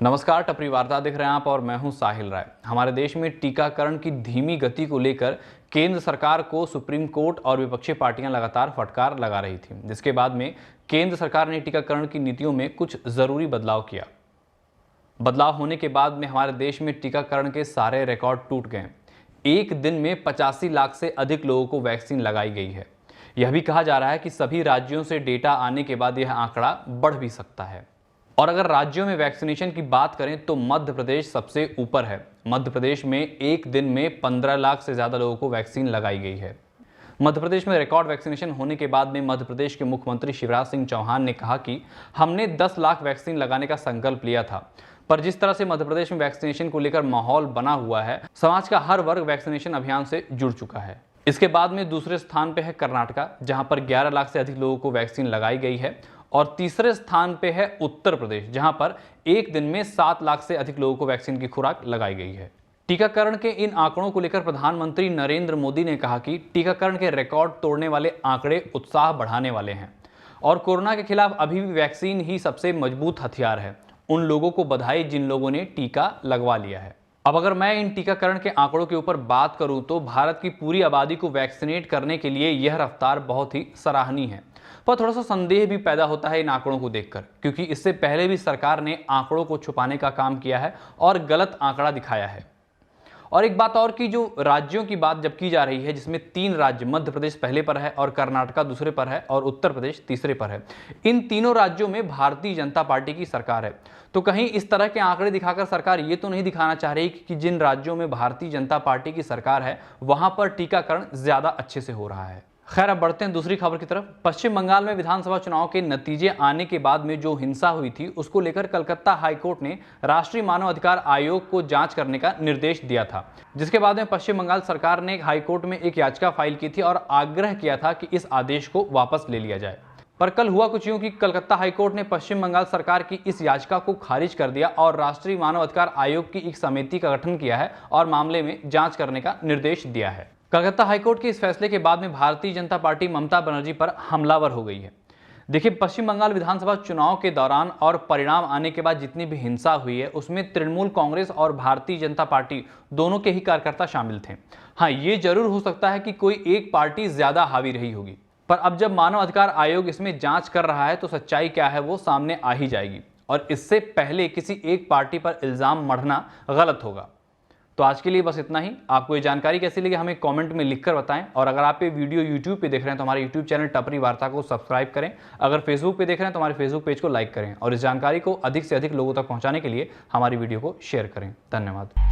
नमस्कार, टपरी वार्ता देख रहे हैं आप और मैं हूं साहिल राय। हमारे देश में टीकाकरण की धीमी गति को लेकर केंद्र सरकार को सुप्रीम कोर्ट और विपक्षी पार्टियां लगातार फटकार लगा रही थी, जिसके बाद में केंद्र सरकार ने टीकाकरण की नीतियों में कुछ जरूरी बदलाव किया। बदलाव होने के बाद में हमारे देश में टीकाकरण के सारे रिकॉर्ड टूट गए। एक दिन में 85 लाख से अधिक लोगों को वैक्सीन लगाई गई है। यह भी कहा जा रहा है कि सभी राज्यों से डेटा आने के बाद यह आंकड़ा बढ़ भी सकता है। और अगर राज्यों में वैक्सीनेशन की बात करें तो मध्य प्रदेश सबसे ऊपर है। मध्य प्रदेश में एक दिन में 15 लाख से ज़्यादा लोगों को वैक्सीन लगाई गई है। मध्य प्रदेश में रिकॉर्ड वैक्सीनेशन होने के बाद में मध्य प्रदेश के मुख्यमंत्री शिवराज सिंह चौहान ने कहा कि हमने 10 लाख वैक्सीन लगाने का संकल्प लिया था, पर जिस तरह से मध्य प्रदेश में वैक्सीनेशन को लेकर माहौल बना हुआ है, समाज का हर वर्ग वैक्सीनेशन अभियान से जुड़ चुका है। इसके बाद में दूसरे स्थान पर है कर्नाटका, जहां पर 11 लाख से अधिक लोगों को वैक्सीन लगाई गई है। और तीसरे स्थान पे है उत्तर प्रदेश, जहां पर एक दिन में 7 लाख से अधिक लोगों को वैक्सीन की खुराक लगाई गई है। टीकाकरण के इन आंकड़ों को लेकर प्रधानमंत्री नरेंद्र मोदी ने कहा कि टीकाकरण के रिकॉर्ड तोड़ने वाले आंकड़े उत्साह बढ़ाने वाले हैं और कोरोना के खिलाफ अभी भी वैक्सीन ही सबसे मजबूत हथियार है। उन लोगों को बधाई जिन लोगों ने टीका लगवा लिया है। अब अगर मैं इन टीकाकरण के आंकड़ों के ऊपर बात करूं तो भारत की पूरी आबादी को वैक्सीनेट करने के लिए यह रफ्तार बहुत ही सराहनीय है। पर थोड़ा सा संदेह भी पैदा होता है इन आंकड़ों को देखकर, क्योंकि इससे पहले भी सरकार ने आंकड़ों को छुपाने का काम किया है और गलत आंकड़ा दिखाया है। और एक बात और कि जो राज्यों की बात जब की जा रही है, जिसमें 3 राज्य, मध्य प्रदेश पहले पर है और कर्नाटका दूसरे पर है और उत्तर प्रदेश तीसरे पर है, इन तीनों राज्यों में भारतीय जनता पार्टी की सरकार है। तो कहीं इस तरह के आंकड़े दिखाकर सरकार ये तो नहीं दिखाना चाह रही कि जिन राज्यों में भारतीय जनता पार्टी की सरकार है वहां पर टीकाकरण ज्यादा अच्छे से हो रहा है। खैर, अब बढ़ते हैं दूसरी खबर की तरफ। पश्चिम बंगाल में विधानसभा चुनाव के नतीजे आने के बाद में जो हिंसा हुई थी, उसको लेकर कलकत्ता हाईकोर्ट ने राष्ट्रीय मानव अधिकार आयोग को जांच करने का निर्देश दिया था, जिसके बाद में पश्चिम बंगाल सरकार ने हाईकोर्ट में एक याचिका फाइल की थी और आग्रह किया था कि इस आदेश को वापस ले लिया जाए। पर कल हुआ कुछ यूं कि कलकत्ता हाईकोर्ट ने पश्चिम बंगाल सरकार की इस याचिका को खारिज कर दिया और राष्ट्रीय मानव अधिकार आयोग की एक समिति का गठन किया है और मामले में जांच करने का निर्देश दिया है। कलकत्ता हाईकोर्ट के इस फैसले के बाद में भारतीय जनता पार्टी ममता बनर्जी पर हमलावर हो गई है। देखिए, पश्चिम बंगाल विधानसभा चुनाव के दौरान और परिणाम आने के बाद जितनी भी हिंसा हुई है, उसमें तृणमूल कांग्रेस और भारतीय जनता पार्टी दोनों के ही कार्यकर्ता शामिल थे। हाँ, ये जरूर हो सकता है कि कोई एक पार्टी ज्यादा हावी रही होगी, पर अब जब मानव अधिकार आयोग इसमें जांच कर रहा है तो सच्चाई क्या है वो सामने आ ही जाएगी और इससे पहले किसी एक पार्टी पर इल्जाम मढ़ना गलत होगा। तो आज के लिए बस इतना ही। आपको ये जानकारी कैसी लगी हमें कमेंट में लिखकर बताएं और अगर आप ये वीडियो यूट्यूब पे देख रहे हैं तो हमारे यूट्यूब चैनल टपरी वार्ता को सब्सक्राइब करें। अगर फेसबुक पे देख रहे हैं तो हमारे फेसबुक पेज को लाइक करें और इस जानकारी को अधिक से अधिक लोगों तक पहुंचाने के लिए हमारी वीडियो को शेयर करें। धन्यवाद।